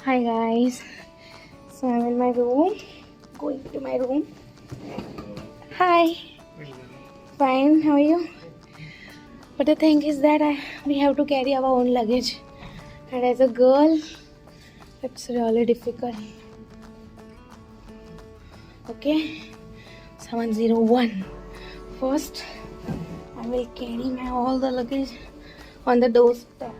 Hi guys. So I'm in my room. Going to my room. Hi. Fine. How are you? But the thing is that we have to carry our own luggage, and as a girl, it's really difficult. Okay. 701. First, I will carry my all the luggage on the doorstep.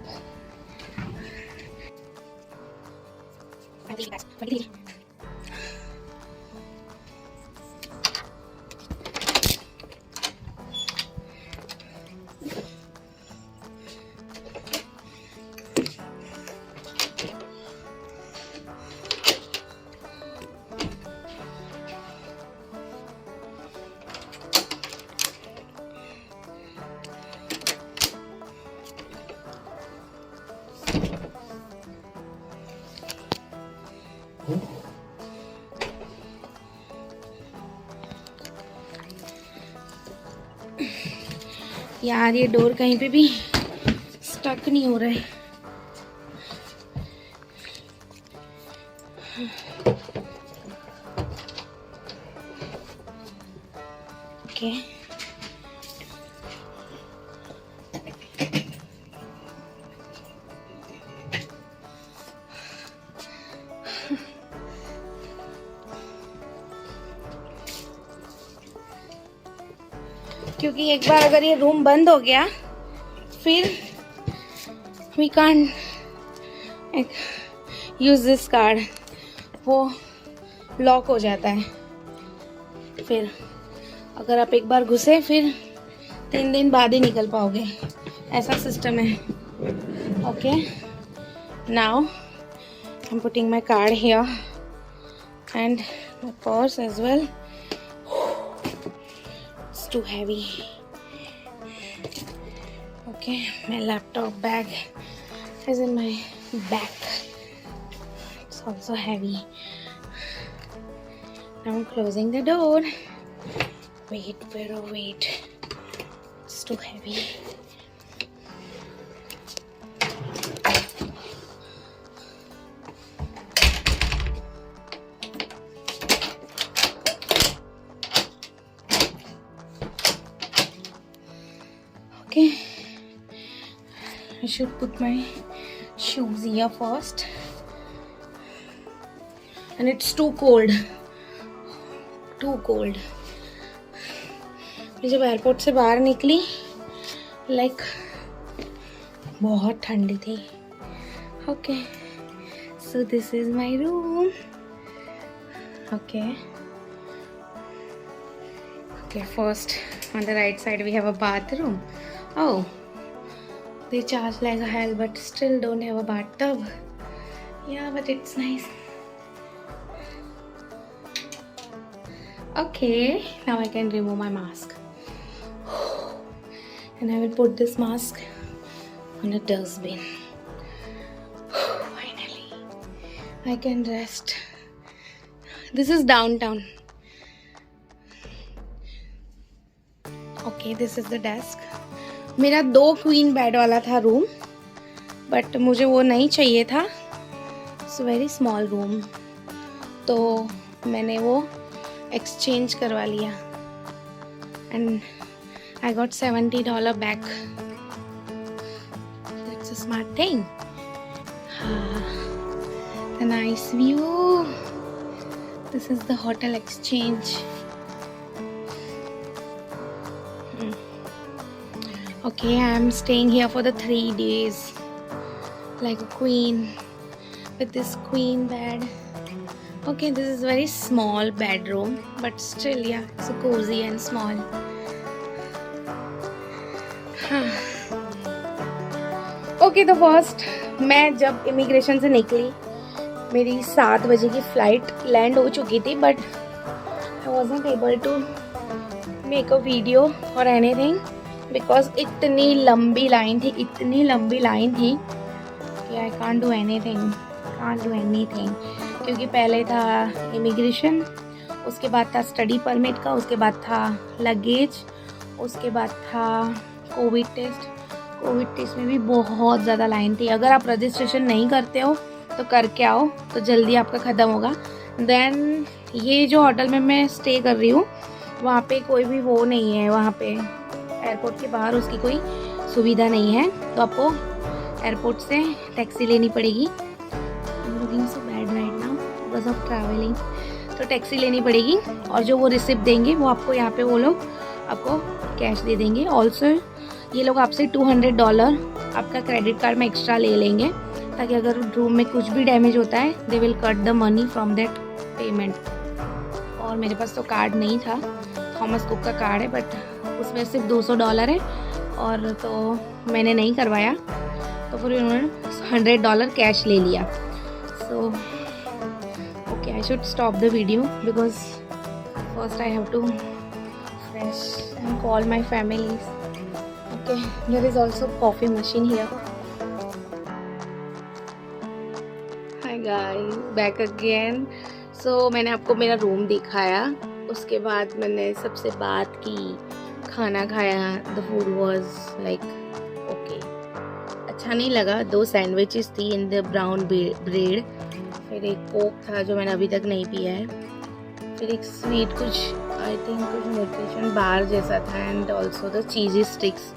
यार ये door कहीं पे भी stuck नहीं हो रहा है. Okay. क्योंकि एक बार अगर ये रूम बंद हो गया फिर we can't use this card. वो लॉक हो जाता है. फिर अगर आप एक बार घुसे फिर 3 दिन बाद ही निकल पाओगे. ऐसा सिस्टम है. Okay. Now I am putting my card here and my purse as well. Too heavy. Okay, my laptop bag is in my back. It's also heavy. Now I'm closing the door. Wait, wait. It's too heavy. Okay, I should put my shoes here first. And it's too cold. मैं जब airport से बाहर निकली बहुत ठंडी थी. Okay, so this is my room. Okay, first on the right side we have a bathroom. Oh, they charge like a hell, but still don't have a bathtub. Yeah, but it's nice. Okay, now I can remove my mask. And I will put this mask on a dustbin. Finally, I can rest. This is downtown. Okay, this is the desk. मेरा 2 queen bed वाला था room, but मुझे वो नहीं चाहिए था. It's very small room, तो मैंने वो एक्सचेंज करवा लिया. And I got $70 back. That's a smart thing. The nice view. This is the hotel exchange. Okay, I am staying here for the 3 days like a queen with this queen bed. Okay, this is very small bedroom, but still, yeah, it's cozy and small. Okay, the first, मैं जब immigration से निकली मेरी 7 बजे की flight land हो चुकी थी, but I wasn't able to make a video or anything. Because इतनी लंबी लाइन थी कि आई कांट डू एनीथिंग. क्योंकि पहले था इमिग्रेशन, उसके बाद था स्टडी परमिट का, उसके बाद था लगेज, उसके बाद था कोविड टेस्ट में भी बहुत ज़्यादा लाइन थी. अगर आप रजिस्ट्रेशन नहीं करते हो तो करके आओ तो जल्दी आपका ख़त्म होगा। देन ये जो होटल में मैं स्टे कर रही हूँ वहाँ पे कोई भी वो नहीं है, वहाँ पे एयरपोर्ट के बाहर उसकी कोई सुविधा नहीं है, तो आपको एयरपोर्ट से टैक्सी लेनी पड़ेगी। Looking so bad right now because of travelling, तो टैक्सी लेनी पड़ेगी और जो वो रिसिप्ट देंगे वो आपको यहाँ पे वो लोग आपको कैश दे देंगे। ऑल्सो ये लोग आपसे $200 आपका क्रेडिट कार्ड में एक्स्ट्रा ले लेंगे, ताकि अगर रूम में कुछ भी डैमेज होता है they will cut the money from that payment. और मेरे पास तो कार्ड नहीं था, थॉमस कुक का कार्ड है, बट उसमें सिर्फ $200 है और तो मैंने नहीं करवाया, तो फिर उन्होंने $100 कैश ले लिया। So okay, I should stop the video because first I have to fresh and call my families. Okay, there is also coffee machine here. Hi guys, back again. So मैंने आपको मेरा रूम दिखाया, उसके बाद मैंने सबसे बात की, खाना खाया। The food was like okay, अच्छा नहीं लगा। 2 सैंडविचेस थी इन द ब्राउन ब्रेड, फिर एक कोक था जो मैंने अभी तक नहीं पिया है, फिर एक स्वीट कुछ आई थिंक कुछ न्यूट्रिशन बार जैसा था, and also the cheesy sticks,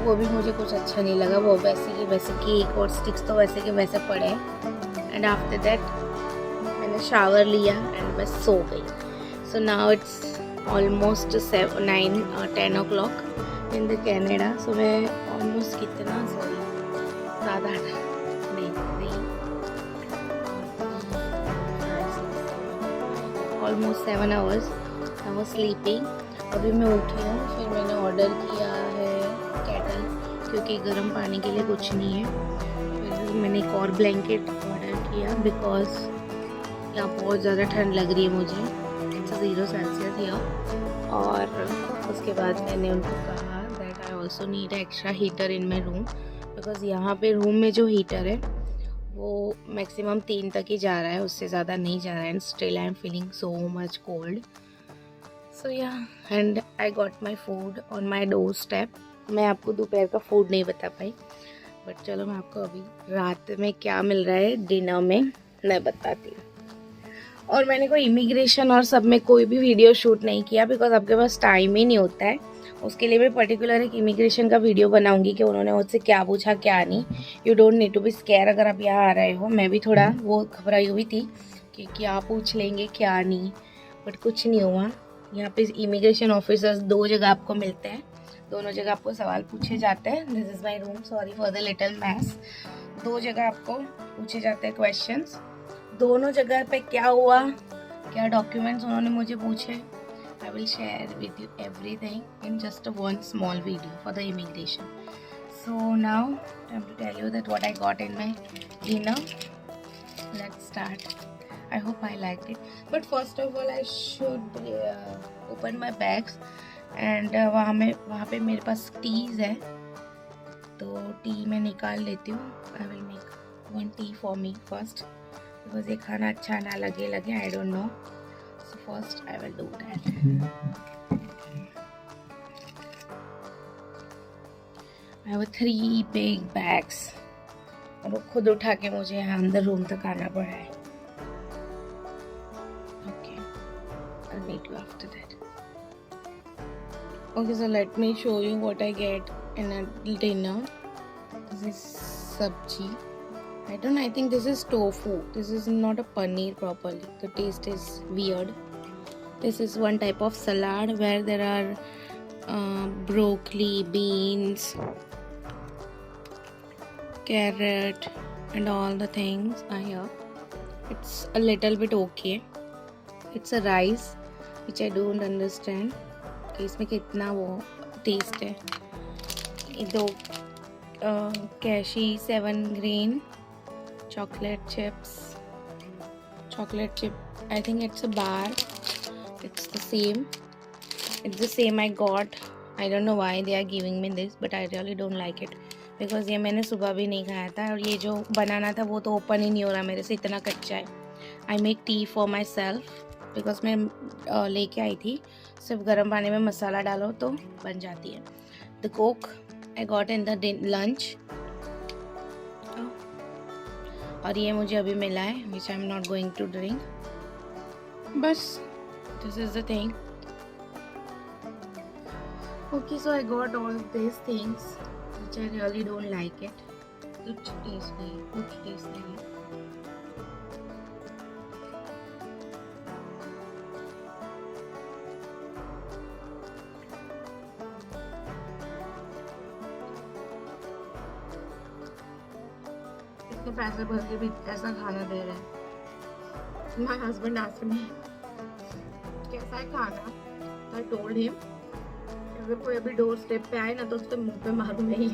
वो भी मुझे कुछ अच्छा नहीं लगा। वो वैसे की वैसे केक और स्टिक्स तो वैसे के वैसे पड़े। एंड आफ्टर दैट मैंने शावर लिया एंड बस सो गई। So now it's almost 9 or 10 o'clock in the Canada. So मैं ऑलमोस्ट कितना सॉरी 7-8 नहीं almost 7 hours I was sleeping. अभी मैं उठी हूँ, फिर मैंने ऑर्डर किया है केटल, क्योंकि गर्म पानी के लिए कुछ नहीं है। फिर मैंने एक और ब्लैंकेट ऑर्डर किया बिकॉज यहाँ बहुत ज़्यादा ठंड लग रही है मुझे, इट्स 0 सेल्सियस हियर। और उसके बाद मैंने उनको कहा that I also need extra heater in my room, because यहाँ पे रूम में जो हीटर है वो मैक्सिमम 3 तक ही जा रहा है, उससे ज़्यादा नहीं जा रहा है। And still I am feeling so much cold. So yeah and I got my food on my door step. मैं आपको दोपहर का फूड नहीं बता पाई, बट चलो मैं आपको अभी रात में क्या मिल रहा है डिनर में मैं बताती हूँ। और मैंने कोई इमिग्रेशन और सब में कोई भी वीडियो शूट नहीं किया, बिकॉज आपके पास टाइम ही नहीं होता है। उसके लिए मैं पर्टिकुलर एक इमिग्रेशन का वीडियो बनाऊंगी कि उन्होंने मुझसे क्या पूछा क्या नहीं। You don't need to be scare अगर आप यहाँ आ रहे हो। मैं भी थोड़ा वो घबराई हुई थी कि क्या पूछ लेंगे क्या नहीं, बट कुछ नहीं हुआ। यहाँ पे इमिग्रेशन ऑफिसर्स 2 जगह आपको मिलते हैं, दोनों जगह आपको सवाल पूछे जाते हैं। This is my room, sorry for the little mess. 2 जगह आपको पूछे जाते हैं क्वेश्चंस। दोनों जगह पे क्या हुआ, क्या डॉक्यूमेंट्स उन्होंने मुझे पूछे, I will share with you everything in just one small video for the immigration. So now time to tell you that what I got in my dinner. Let's start. I hope I liked it. But first of all I should open my bags and वहाँ पे मेरे पास tease है, तो T मैं निकाल लेती हूँ। I will make 1 tea for me first because ये खाना अच्छा ना लगे I don't know. So first I will do that. I have 3 big bags और वो खुद उठा के मुझे यहाँ अंदर रूम तक आना पड़ा है। Okay, I'll meet you after that. Okay, so let me show you what I get in a dinner. This is sabji. I think this is tofu. This is not a paneer properly. The taste is weird. This is one type of salad where there are broccoli, beans, carrot and all the things are here. It's a little bit okay. It's a rice which I don't understand कि इसमें कितना वो taste है। ये 2 cashew 7 grain chocolate chips. Chocolate chip, I think it's a bar. It's the same. It's the same I got. I don't know why they are giving me this, but I really don't like it because ये मैंने सुबह भी नहीं खाया था और ये जो बनाना था वो तो ओपन ही नहीं हो रहा मेरे से, इतना कच्चा है। I make tea for myself because मैं लेके आई थी, सिर्फ गर्म पानी में मसाला डालो तो बन जाती है। The coke I got in the lunch. और ये मुझे अभी मिला है, which I am not going to drink. बस this is the thing. Okay, so I got all these things which I really don't like it. कुछ test नहीं है. इतने पैसे भर के भी ऐसा खाना दे रहे हैं. My husband asked me कैसा है खाना. I told him अगर कोई अभी डोर स्टेप पे आए ना तो उसके मुंह पे मारू नहीं.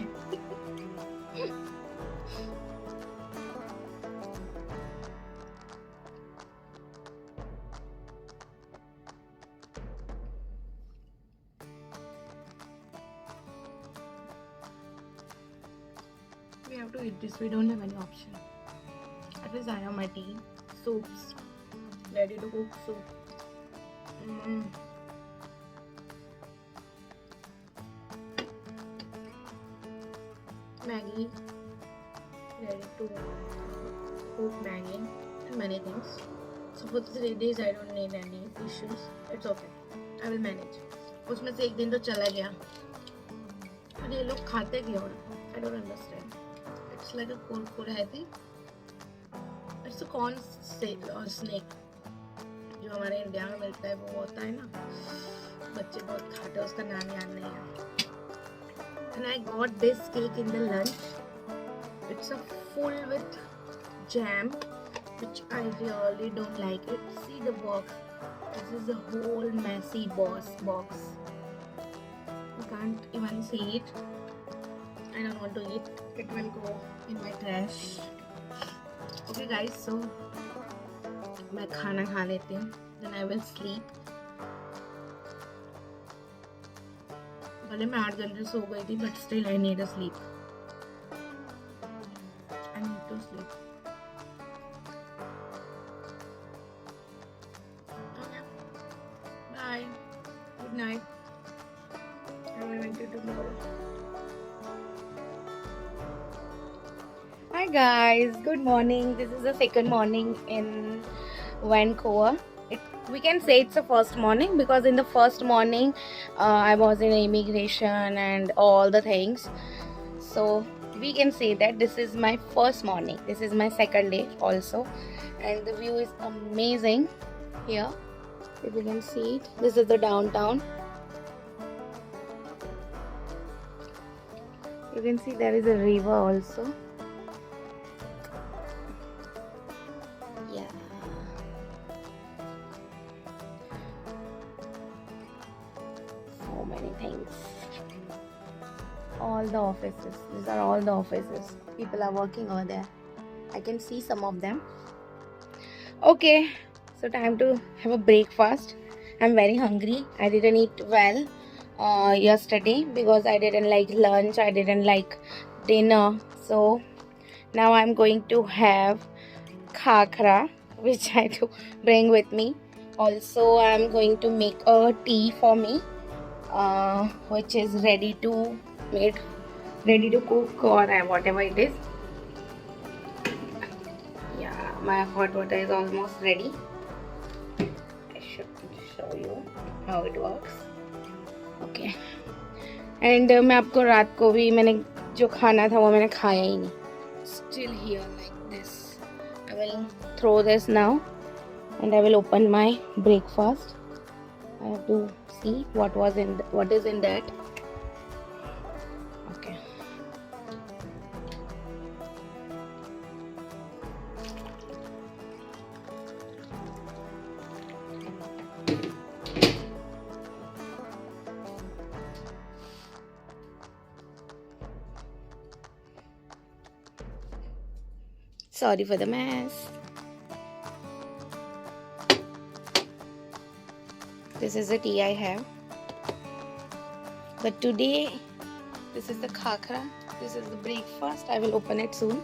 We have to eat this. We don't have any option. At least I have my tea, soups, ready to cook soup. Maggie, ready to cook Maggie and many things. So for 3 days I don't need any issues. It's okay. I will manage. उसमें से एक दिन तो चला गया. और ये लोग खाते क्यों? I don't understand. It's like a kurkure, I think. It's a corn snake. जो हमारे इंडिया में मिलता है वो होता है ना. बच्चे बहुत खाते हैं, उसका नाम याद नहीं है. And I got this cake in the lunch. It's a full with jam, which I really don't like it. See the box. This is a whole messy box. You can't even see it. I don't want to eat. It will go in my trash. Okay guys, so मैं खाना खा लेती हूँ. Then I will sleep. भले मैं 8 घंटे सो गई थी, but still I need a sleep. I need to sleep. Bye, good night. I will meet you tomorrow. Hi guys, good morning. This is the second morning in Vancouver. We can say it's the first morning because in the first morning I was in immigration and all the things. So we can say that this is my first morning. This is my second day also. And the view is amazing here. If you can see it. This is the downtown. You can see there is a river also. Yeah. So many things. All the offices. These are all the offices. People are working over there. I can see some of them. Okay, so time to have a breakfast. I'm very hungry. I didn't eat well yesterday because I didn't like lunch. I didn't like dinner. So now I'm going to have khakra, which I do bring with me. Also, I'm going to make a tea for me, which is ready to cook or whatever it is. Yeah, my hot water is almost ready. I should show you how it works. Okay. And मैं आपको रात को भी मैंने जो खाना था वो मैंने खाया ही नहीं. Still here like this. I will throw this now and I will open my breakfast. I have to see what is in that. Okay. Sorry for the mess. This is the tea I have. But today, this is the khakra. This is the breakfast. I will open it soon.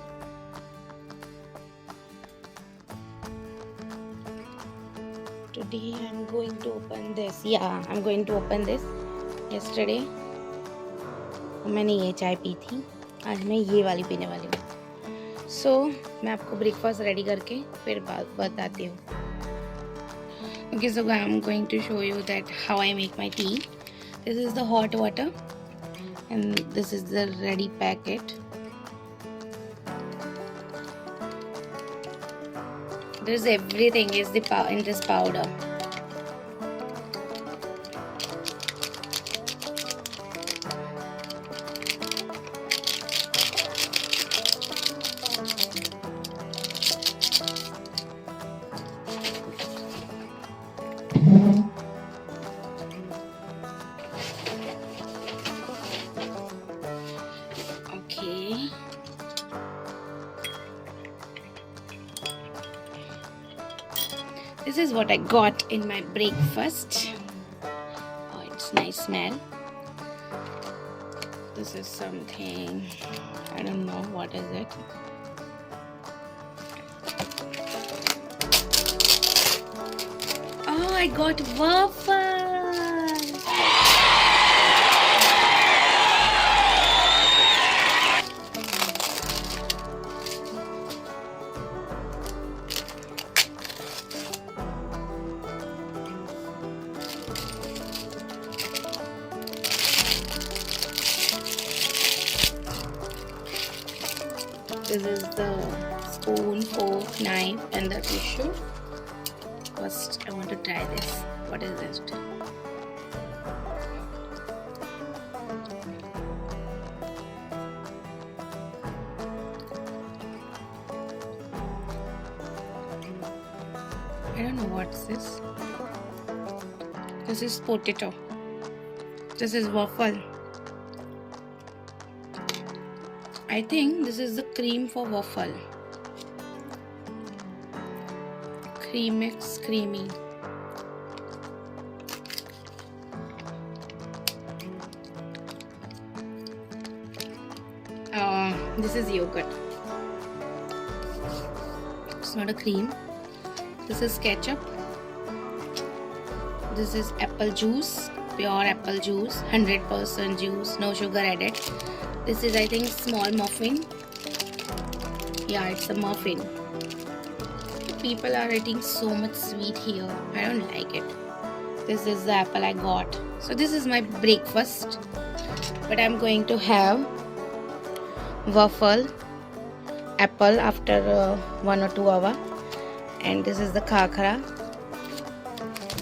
Today I'm going to open this. Yeah, I'm going to open this. Yesterday, मैंने ये चाय P थी. आज मैं ये वाली पीने वाली हूँ. सो मैं आपको ब्रेकफास्ट रेडी करके फिर बताती हूँ. Okay, so I'm going to show you that how I make my tea. This is the hot water and this is the ready packet. There's everything is in this powder. Okay. This is what I got in my breakfast. Oh, it's nice smell. This is something, I don't know what is it. Oh, I got waffle. This is the spoon, fork, knife and the tissue. First, I want to try this. What is this? I don't know what's this. This is potato. This is waffle. I think this is the cream for waffle. Creamix creamy. This is yogurt. It's not a cream. This is ketchup. This is apple juice, pure apple juice, 100% juice, no sugar added. This is, I think, small muffin. Yeah, it's a muffin. People are eating so much sweet here. I don't like it. This is the apple I got. So this is my breakfast. But I'm going to have waffle, apple after 1 or 2 hours. And this is the khakra.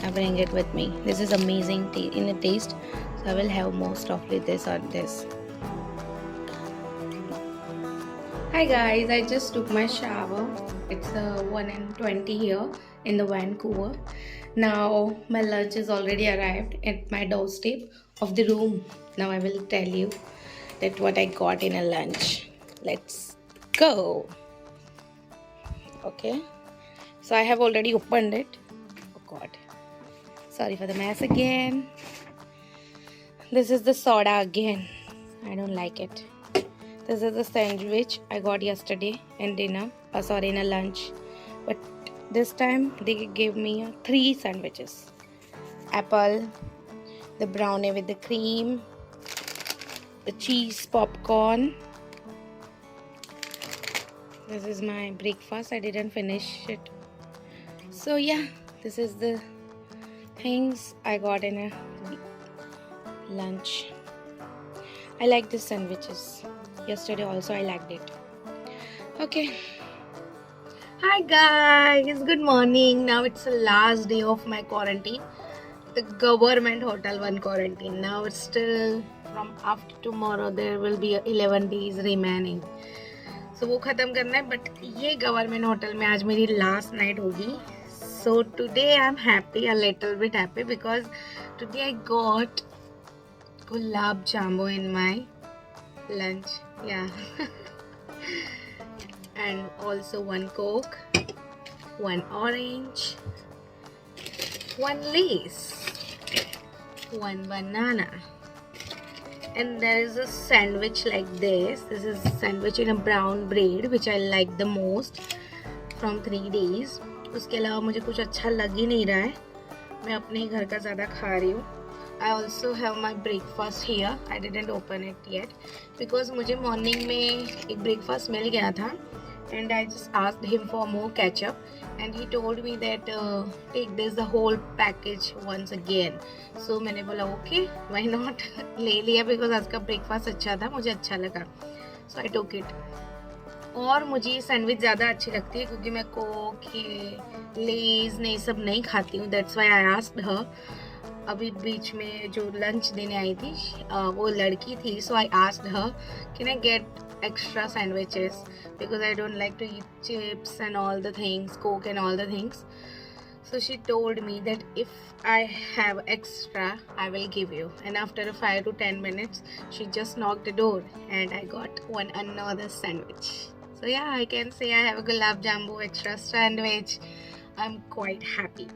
I bring it with me. This is amazing in the taste. So I will have most of this on this. Hi guys, I just took my shower. It's 1:20 here in the Vancouver. Now my lunch is already arrived at my doorstep of the room. Now I will tell you that what I got in a lunch. Let's go. Okay. So I have already opened it. Oh God. Sorry for the mess again. This is the soda again. I don't like it. This is the sandwich I got yesterday in dinner. In a lunch. But this time they gave me 3 sandwiches. Apple, the brownie with the cream, the cheese popcorn. This is my breakfast. I didn't finish it. So yeah, this is the things I got in a lunch. I like these sandwiches. Yesterday also I liked it. Okay. Hi guys, good morning. Now it's the last day of my quarantine. The government hotel one quarantine. Now it's still from after tomorrow there will be 11 days remaining. So वो ख़त्म करना है. But ये government hotel में आज मेरी last night होगी. So today I'm happy, a little bit happy because today I got gulab jamun in my lunch. Yeah. And also 1 Coke, 1 orange, 1 Lay's, 1 banana, and there is a sandwich like this. This is a sandwich in a brown bread which I like the most from 3 days. उसके अलावा मुझे कुछ अच्छा लग ही नहीं रहा है. मैं अपने घर का ज़्यादा खा रही हूँ. I also have my breakfast here. I didn't open it yet because मुझे morning में एक breakfast मिल गया था and I just asked him for more ketchup, and he told me that take this the whole package once again. So मैंने बोला okay, why not? ले लिया because आज का breakfast अच्छा था, मुझे अच्छा लगा. So I took it. और मुझे ये सैंडविच ज़्यादा अच्छी लगती है क्योंकि मैं कोक लेज नहीं सब नहीं खाती हूँ. दैट्स वाई आई आस्क्ड हर. अभी बीच में जो लंच देने आई थी वो लड़की थी. So I asked her can I get extra sandwiches because I don't like to eat chips and all the things, coke and all the things. So she told me that if I have extra, I will give you. And after 5 to 10 minutes, she just knocked the door and I got another sandwich. So yeah, I can say I have a gulab jambu extra sandwich. I'm quite happy.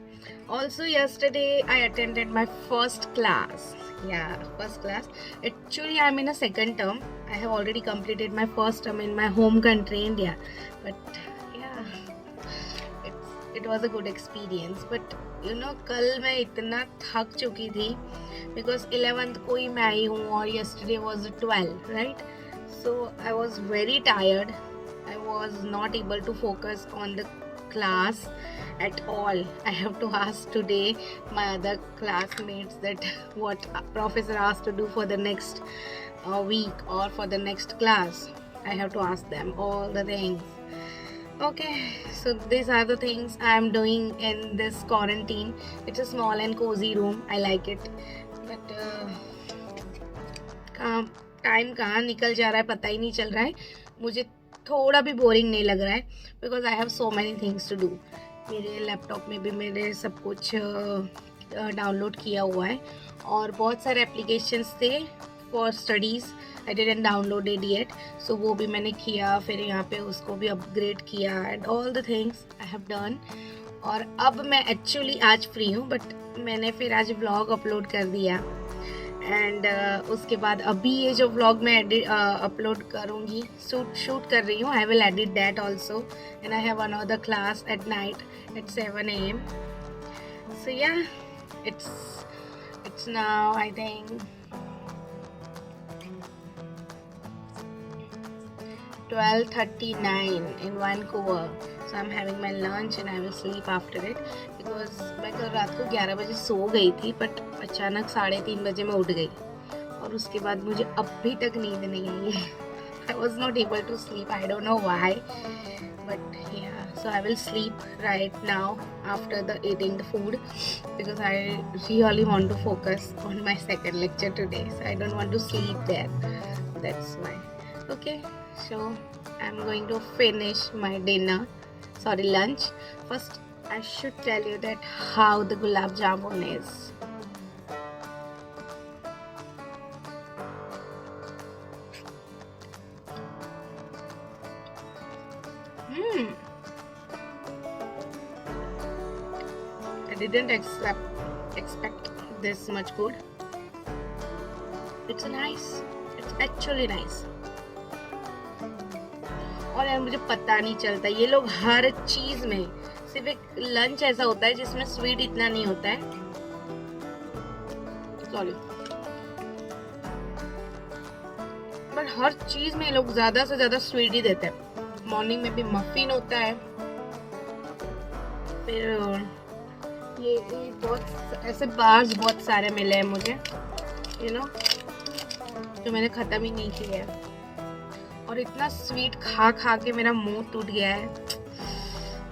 Also yesterday I attended my first class. Yeah, first class. Actually I'm in a second term. I have already completed my first term in my home country India. But yeah, it was a good experience. But you know, कल मैं इतना थक चुकी थी because 11th को ही मैं आई हूँ और yesterday was 12, right? So I was very tired. I was not able to focus on the class at all. I have to ask today my other classmates that what professor asked to do for the next week or for the next class. I have to ask them all the things. Okay, so these are the things I am doing in this quarantine. It's a small and cozy room. I like it. But time कहाँ निकल जा रहा है पता ही नहीं चल रहा है. मुझे थोड़ा भी बोरिंग नहीं लग रहा है because I have so many things to do. मेरे लैपटॉप में भी मैंने सब कुछ डाउनलोड किया हुआ है और बहुत सारे एप्लीकेशंस थे for studies. I didn't downloaded yet, so वो भी मैंने किया. फिर यहाँ पे उसको भी अपग्रेड किया and all the things I have done. और अब मैं एक्चुअली आज फ्री हूँ बट मैंने फिर आज व्लॉग अपलोड कर दिया. एंड उसके बाद अभी ये जो व्लॉग मैं अपलोड करूँगी शूट कर रही हूँ. I will edit that also and I have another class at night at 7 AM. So yeah it's now I think 12:39 in Vancouver. So I'm having my lunch and I will sleep after it because मैं कल रात को 11 बजे सो गई थी but अचानक 3:30 बजे मैं उठ गई और उसके बाद मुझे अभी तक नींद नहीं आई है. I was not able to sleep. I don't know why, but yeah. So I will sleep right now after eating the food because I really want to focus on my second lecture today. So I don't want to sleep there. That's why. Okay. So I'm going to finish my lunch. First, I should tell you that how the gulab jamun is. I didn't expect this much good. It's nice. It's actually nice. और यार मुझे पता नहीं चलता, ये लोग हर चीज में, सिर्फ एक लंच ऐसा होता है जिसमें स्वीट इतना नहीं होता है. सॉरी, बट हर चीज में ये लोग ज्यादा से ज्यादा स्वीट ही देते हैं. मॉर्निंग में भी मफिन होता है. फिर ये बहुत ऐसे बार्स बहुत सारे मिले हैं मुझे, यू नो, जो मैंने ख़त्म ही नहीं किया है. और इतना स्वीट खा खा के मेरा मुंह टूट गया है,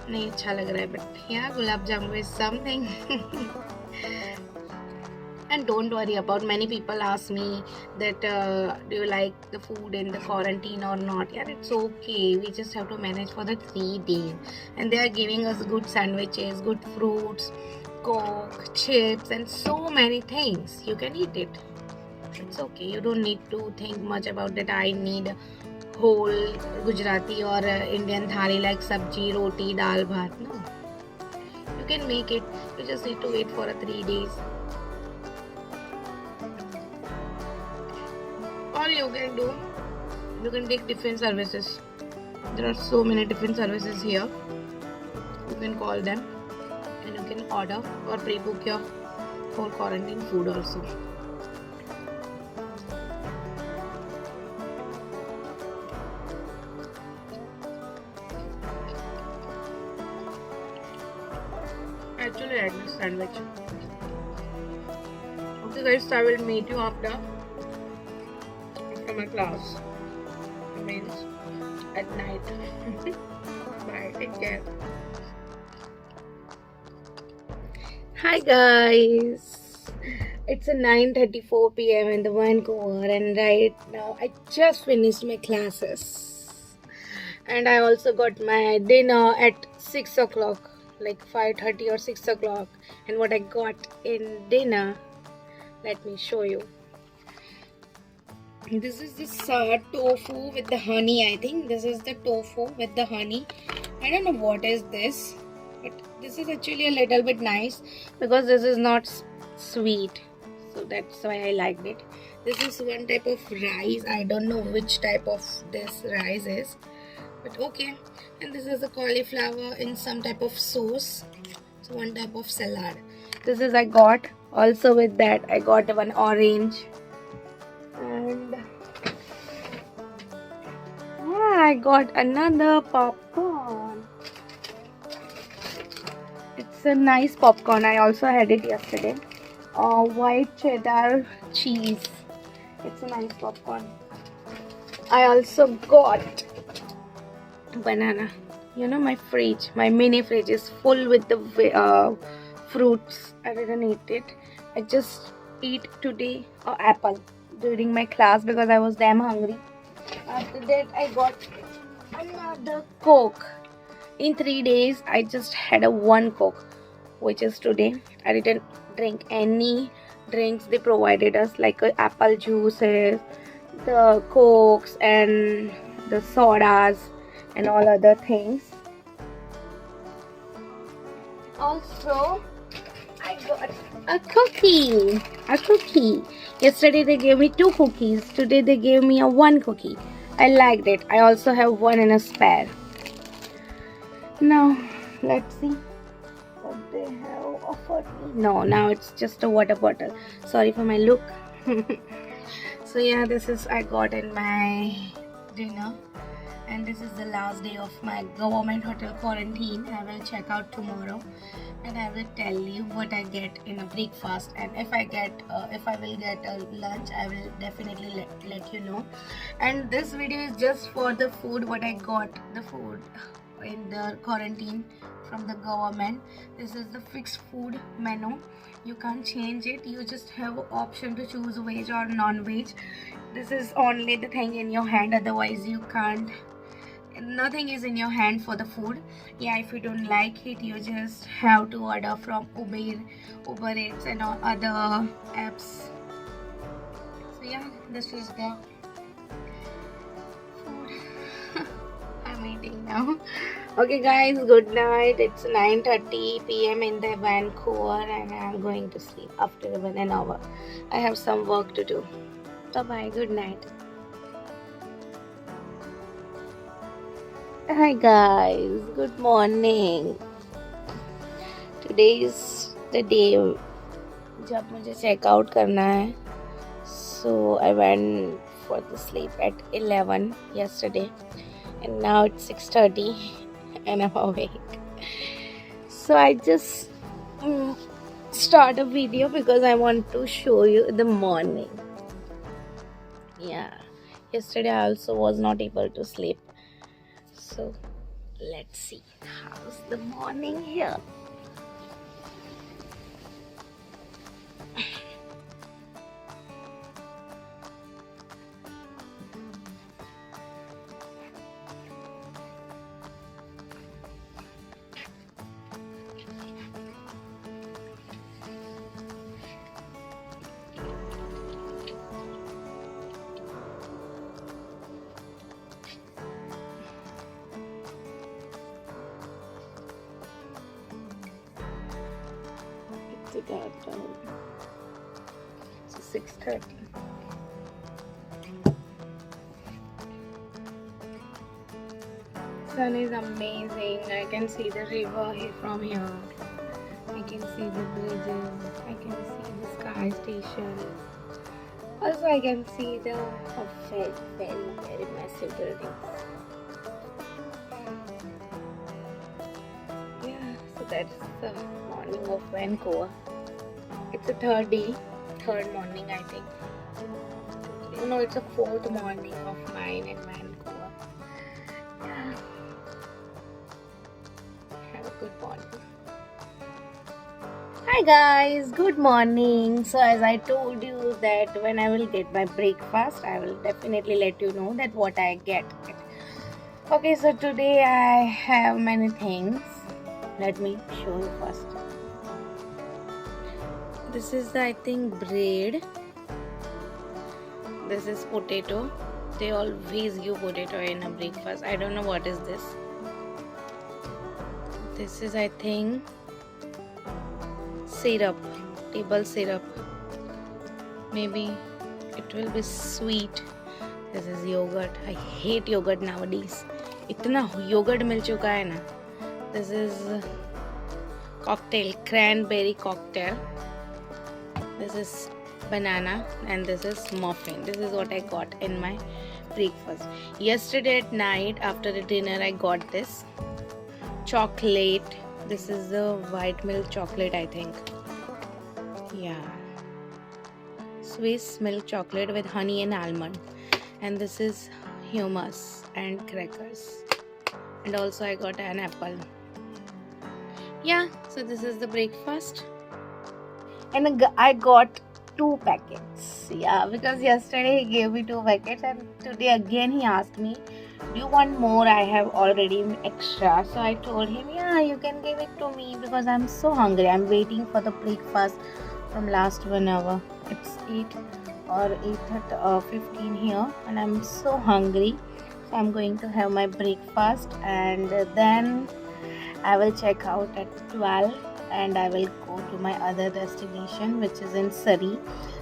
नहीं अच्छा लग रहा है. बट यहाँ gulab jamun is something. And don't worry about, many people ask me that do you like the food in the quarantine or not. Yeah, it's okay, we just have to manage for the 3 days and they are giving us good sandwiches, good fruits, coke, chips and so many things. You can eat it. It's okay, you don't need to think much about that. I need whole Gujarati or Indian thali like sabji, roti, dal, bhat. No, you can make it. You just need to wait for 3 days. All you can do, you can take different services. There are so many different services here. You can call them and you can order or pre-book your whole quarantine food also. I actually like this sandwich. Okay guys, I will meet you after my class. It means at night. Bye, take care. Hi guys, it's a 9:34 p.m. in the Vancouver, and right now I just finished my classes, and I also got my dinner at 6 o'clock, like 5:30 or 6 o'clock. And what I got in dinner, let me show you. This is this tofu with the honey. I think this is the tofu with the honey. I don't know what is this, but this is actually a little bit nice because this is not sweet, so that's why I liked it. This is one type of rice. I don't know which type of this rice is, but okay. And this is a cauliflower in some type of sauce. It's one type of salad. This is I got. Also with that I got one orange, and I got another popcorn. It's a nice popcorn. I also had it yesterday. White cheddar cheese. It's a nice popcorn. I also got banana. You know, my fridge, my mini fridge is full with the fruits. I didn't eat it. I just eat today apple during my class because I was damn hungry. After that I got another Coke. In 3 days I just had a one Coke, which is today. I didn't drink any drinks they provided us, like apple juices, the Cokes and the sodas and all other things. Also I got a cookie. Yesterday they gave me 2 cookies. Today they gave me a 1 cookie. I liked it. I also have one in a spare. Now let's see what they have offered me. No, now it's just a water bottle. Sorry for my look. So yeah, this is I got in my dinner. And this is the last day of my government hotel quarantine. I will check out tomorrow, and I will tell you what I get in a breakfast, and if I will get a lunch, I will definitely let you know. And this video is just for the food, what I got, the food in the quarantine from the government. This is the fixed food menu. You can't change it. You just have option to choose veg or non-veg. This is only the thing in your hand, otherwise you can't. Nothing is in your hand for the food. Yeah, if you don't like it, you just have to order from Uber Eats and all other apps. So yeah, this is the food. I'm eating now. Okay guys, good night. It's 9:30 p.m. in the Vancouver, and I'm going to sleep after 1 hour. I have some work to do. Bye bye, good night. Hi guys, good morning. Today is the day जब मुझे check out करना है. So I went for the sleep at 11 yesterday, and now it's 6:30 and I'm awake. So I just start a video because I want to show you the morning. Yeah, yesterday I also was not able to sleep. So let's see how's the morning here. So 6:30. Sun is amazing. I can see the river here from here. I can see the bridges. I can see the sky station. Also, I can see the very massive buildings. Yeah, so that's the morning of Vancouver. It's a third morning, I think. No, it's a fourth morning of mine in Vancouver. Yeah. Have a good morning. Hi guys, good morning. So as I told you that when I will get my breakfast, I will definitely let you know that what I get. Okay, so today I have many things. Let me show you first. This is the, I think, bread. This is potato. They always give potato in a breakfast. I don't know what is this. This is, I think, syrup, table syrup. Maybe it will be sweet. This is yogurt. I hate yogurt nowadays. इतना yogurt मिल चुका है ना. This is cocktail, cranberry cocktail. This is banana and this is muffin. This is what I got in my breakfast. Yesterday at night after the dinner I got this chocolate. This is the white milk chocolate, I think. Yeah. Swiss milk chocolate with honey and almond. And this is hummus and crackers. And also I got an apple. Yeah, so this is the breakfast. And I got 2 packets. Yeah, because yesterday he gave me 2 packets and today again he asked me, do you want more? I have already extra. So I told him, yeah, you can give it to me because I'm so hungry. I'm waiting for the breakfast from last 1 hour. It's 8 or 8:15 here and I'm so hungry. So I'm going to have my breakfast and then I will check out at 12 and I will go to my other destination which is in Surrey.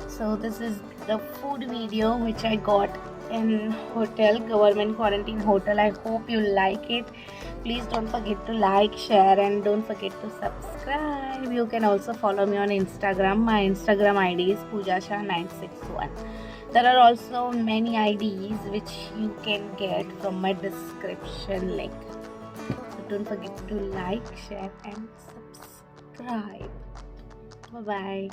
So this is the food video which I got in hotel, government quarantine hotel. I hope you like it. Please don't forget to like, share and don't forget to subscribe. You can also follow me on Instagram. My Instagram ID is poojasha961. There are also many IDs which you can get from my description link. So don't forget to like, share and subscribe. Bye bye.